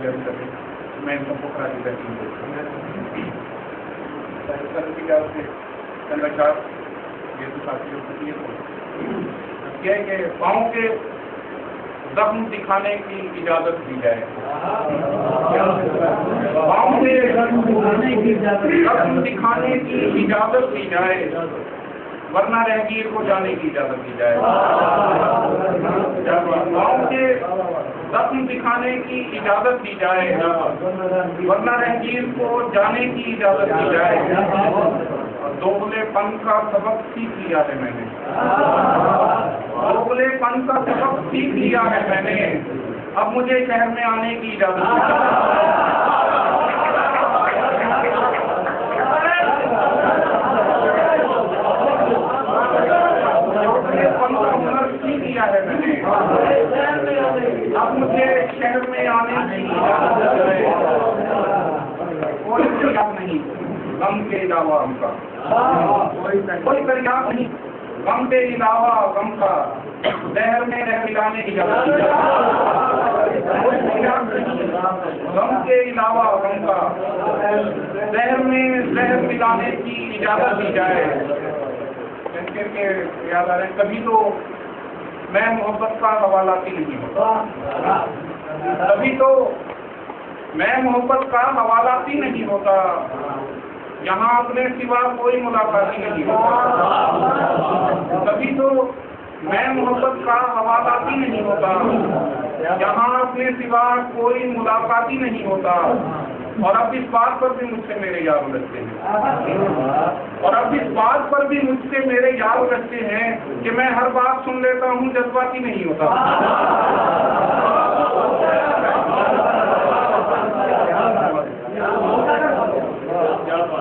अभी तक मैं इनको पोखरा की बैठी हूँ ये तो साथियों क्या है कि पाँव के जख्म दिखाने की इजाजत दी जाए, पाँव के जख्म दिखाने की इजाजत दी जाए, वरना रहगीर को जाने की इजाजत दी जाए। पाँव के जख्म दिखाने की इजाजत दी जाए, वरना रहगीर को जाने की इजाजत दी जाए। दोगलेपन का सबक सीख लिया है मैंने, दोगलेपन का सबक सीख लिया है मैंने, अब मुझे शहर में आने की इजाजत दी जाए। है मैंने, अब मुझे शहर में आने की इजाजत है। कोई फरियाद नहीं गम के अलावा गम का, कोई फरियाद नहीं गम के अलावा गम का, शहर में रह मिलाने की इजाजत दी जाए। कोई फरियाद नहीं गम के अलावा गम का, शहर में जहर मिलाने की इजाजत दी जाए। के याद आ रहे हैं, कभी तो मैं मोहब्बत का हवालाती नहीं होता, तभी तो मैं मोहब्बत का हवालाती नहीं होता, यहाँ अपने सिवा कोई मुलाकाती नहीं होता। तभी तो मैं मोहब्बत का हवालाती नहीं होता, यहाँ अपने सिवा कोई मुलाकाती नहीं होता। और अब इस बात पर भी मुझसे मेरे यार उलझते हैं, और अब इस बात पर भी मुझसे मेरे यार उलझते हैं कि मैं हर बात सुन लेता हूँ, जज्बाती नहीं होता।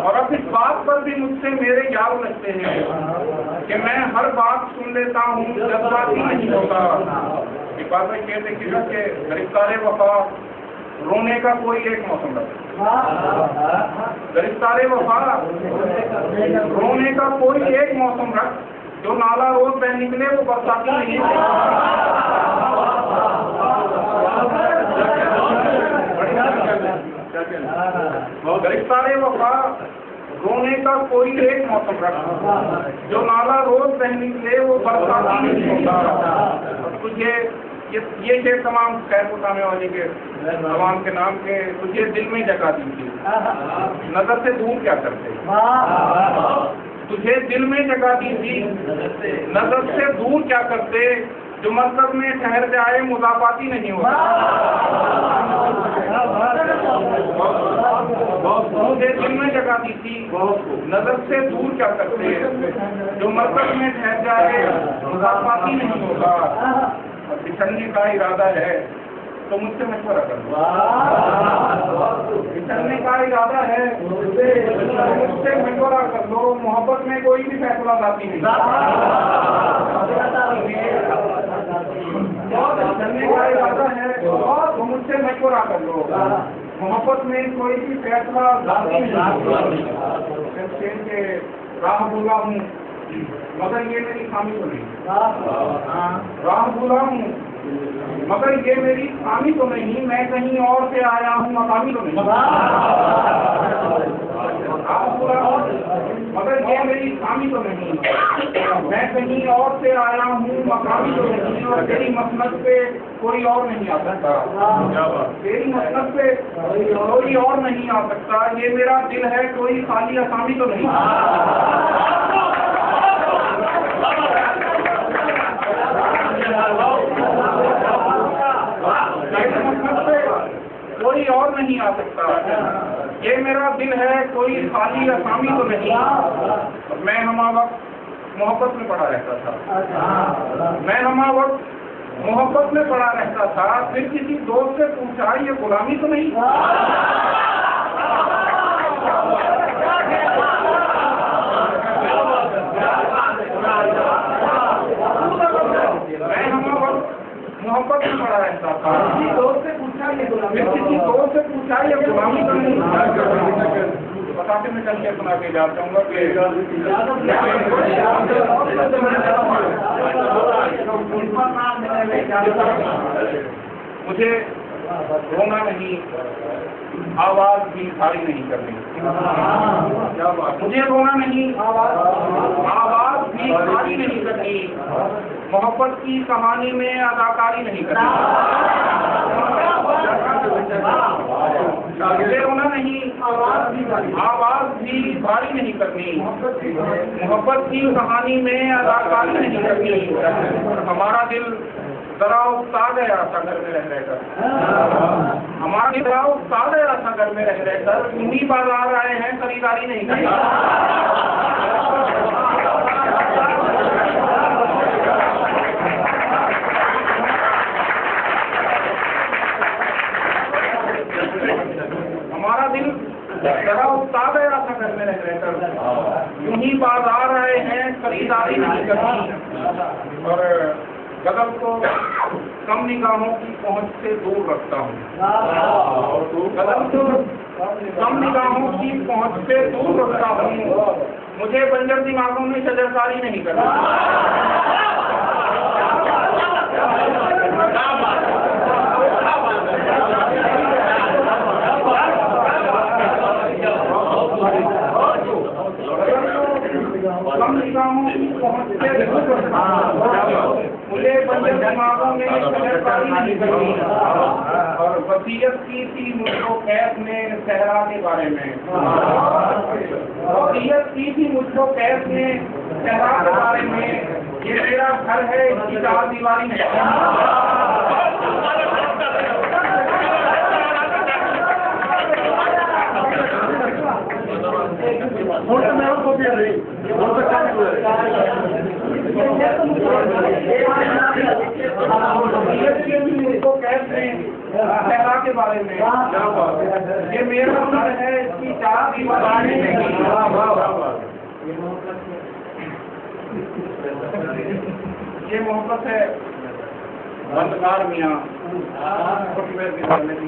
और अब इस बात पर भी मुझसे मेरे यार उलझते हैं कि मैं हर बात सुन लेता हूँ, जज्बाती नहीं होता। एक बात है कहते कि गिरफ्तारे वफा रोने का कोई एक मौसम रखता, गिरफ्तारे वफा रोने का कोई एक मौसम रख, जो नाला रोज बह निकले वो बरसाती नहीं है। गिरफ्तारे वफा रोने का कोई एक मौसम रख, जो नाला रोज बह निकले वो बरसाती नहीं होता। तुझे ये तमाम खैर उठाने वाले के तमाम के नाम के तुझे दिल में जगा दी थी, नजर से दूर क्या करते, तुझे दिल में जगा दी थी, नजर से दूर क्या करते, जो मरकज में ठहर जाए मुलाकाती नहीं होता। तुझे दिल में जगा दी थी, नजर से दूर क्या करते, जो मरकज में ठहर जाए मुलाकाती नहीं होता। बिछड़ने का इरादा है तो मुझसे मशवरा कर लो, बिछड़ने का इरादा है मुझसे मशवरा कर लो। मोहब्बत में कोई भी फैसला लाती नहीं, बिछड़ने का इरादा है तो मुझसे मशवरा कर लो। मोहब्बत में कोई भी फैसला लाती नहीं। राह भूला हूँ मगर ये मेरी खामी तो नहीं, राह भूला हूँ मगर ये मेरी खामी तो नहीं, मैं कहीं और से आया हूँ मकामी तो नहीं। राह भूला हूँ मगर ये मेरी खामी तो नहीं, मैं कहीं और से आया हूँ मकामी तो नहीं। और तेरी मसनद पे कोई और नहीं आ सकता, तेरी मसनद पे कोई और नहीं आ सकता। ये मेरा दिल है कोई खाली असामी तो नहीं, कोई और नहीं आ सकता। ये मेरा दिल है कोई खाली असामी तो नहीं। मैं हमा वक्त मोहब्बत में पड़ा रहता था, मैं हमा वक्त मोहब्बत में पड़ा रहता था। फिर किसी दोस्त से पूछा ये गुलामी तो नहीं, मैं हमा वक्त मोहब्बत में पड़ा रहता था। किसी दोस्त से पूछा ये गुलामी तो नहीं। बताते मैं कल के सुना के जा चाहूँगा कि मुझे रोना नहीं, आवाज भी भारी नहीं करनी। क्या बात, मुझे रोना नहीं, आवाज भी भारी नहीं करनी, मोहब्बत की कहानी में अदाकारी नहीं करनी। मुझे रोना नहीं, आवाज भी भारी नहीं करनी, मोहब्बत की कहानी में अदाकारी नहीं करनी। हमारा दिल जरा उकता गया था घर में रह रहकर, हमारा दिल जरा उकता गया था घर में रह रहकर, इन्हीं बाजार आए हैं खरीदारी नहीं करनी। हमारा दिल जरा उकता गया था घर में रह रहकर, यूं ही बाजार आए हैं खरीदारी नहीं करनी। और गजब को कम निगाहों की पहुंच से दूर रखता हूँ, गजब को कम निगाहों की पहुंच से दूर रखता हूँ। मुझे बंजर दिमागों में शजरकारी नहीं करनी। कम निगाहों की पहुंच से दूर रखता हूँ, मुझे बंजर दिमागों में शजरकारी नहीं करनी। और वसीयत की थी मुझको कैफ ने सहरा के बारे में, वसीयत की थी मुझको कैफ ने सहरा के बारे में, ये मेरा घर है इसकी चार दीवारी नहीं। मुझको कैसे सहरा के बारे में, ये मेरा घर है इसकी चार दीवारें नहीं। ये मोहब्बत है बंदगार मियाँ,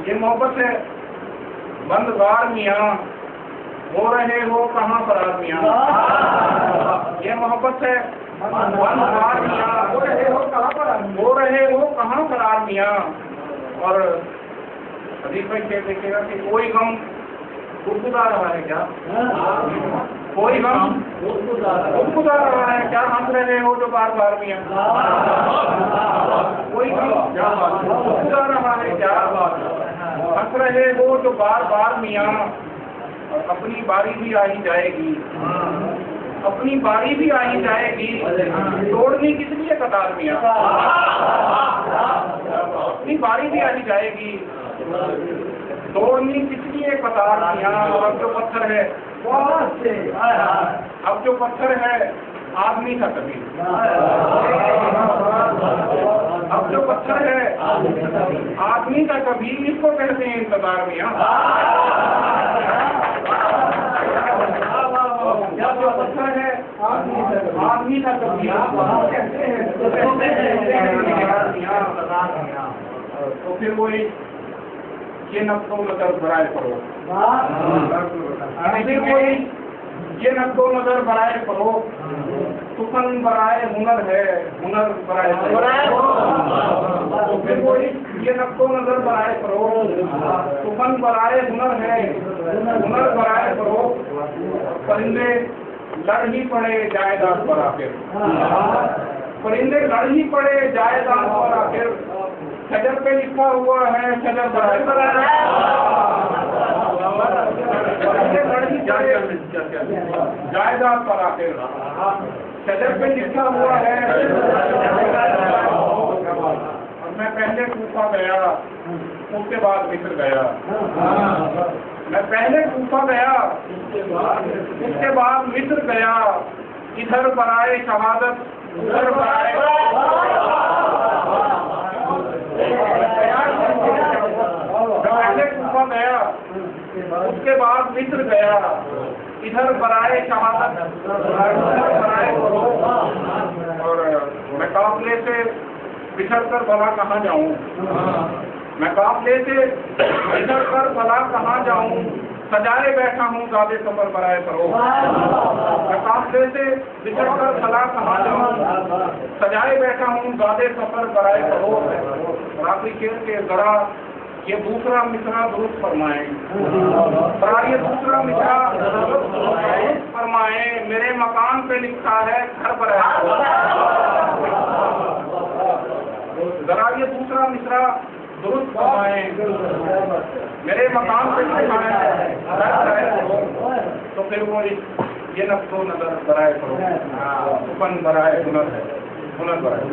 ये मोहब्बत है बंदगार मियाँ, हो रहे हो कहाँ फरार मियाँ। ये मोहब्बत है बंदगार मियाँ, हो रहे हो कहाँ फरार मियाँ। और अजीब भाई क्या देखिएगा कि कोई गम गुदगुदा रहा है क्या, कोई गम गुदगुदा रहा है क्या, हंस रहे हो जो बार बार मियाँ। कोई गम गुदगुदा रहा है क्या, हंस रहे हो जो बार बार मियाँ। और अपनी बारी भी आ ही जाएगी, अपनी बारी भी आ ही जाएगी, तोड़नी किस लिए कतार मियाँ। अपनी बारी भी आ ही जाएगी, तोड़नी किस लिए कतार मियाँ। अब जो पत्थर है, अब जो पत्थर है आदमी था कभी, अब जो पत्थर है आदमी का कभी, इसको कहते हैं इंतजार मियाँ। जब जो पत्थर है आदमी का कभी, कहते हैं तो फिर वही ये नक्शो नजर बराए करो, फिर वही ये नक्शो नजर बराए करो, सुखन बराए हुनर है, हुनर बराए तो फिर वही ये नक्शो नजर बराए करो, सुखन बराए हुनर है, हुनर बराए करो। परिंदे लड़ ही पड़े जायदाद पर आखिर, परिंदे लड़ ही पड़े जायदाद पर आखिर, शजर पे लिखा हुआ है शजर बराए जायदाद पर आखिर, शजर पे लिखा हुआ है। और मैं पहले कूफा गया, उसके बाद मिस्र गया, मैं पहले कूफा गया, उसके बाद मिस्र गया, इधर बराए शहादत उधर बराए। पहले कूफा गया, उसके बाद मिस्र गया, इधर बराए शहादत उधर बराए। और मैं काफिले से बिछड़ कर भला कहाँ जाऊँ, मैं काफिले से बिछड़ कर भला कहाँ जाऊँ, सजाए बैठा हूँ ज़ादे सफर बराए करो। मैं काफिले से बिछड़ कर भला कहाँ जाऊँ, सजाए बैठा हूँ ज़ादे सफर बराए करो। आखिरी शेर के जरा ये दूसरा मिसरा दुरुस्त फरमाए। ये दूसरा मिसरा दुरुस्त फरमाए। मेरे मकान पे लिखा है घर पर है। जरा ये दूसरा मिसरा दुरुस्त फरमाए। मेरे मकान पे लिखा है घर पर है। तो फिर वो ये नफ्सो नजर बराए करो, सुपन बराए हुनर है, हुनर बराए।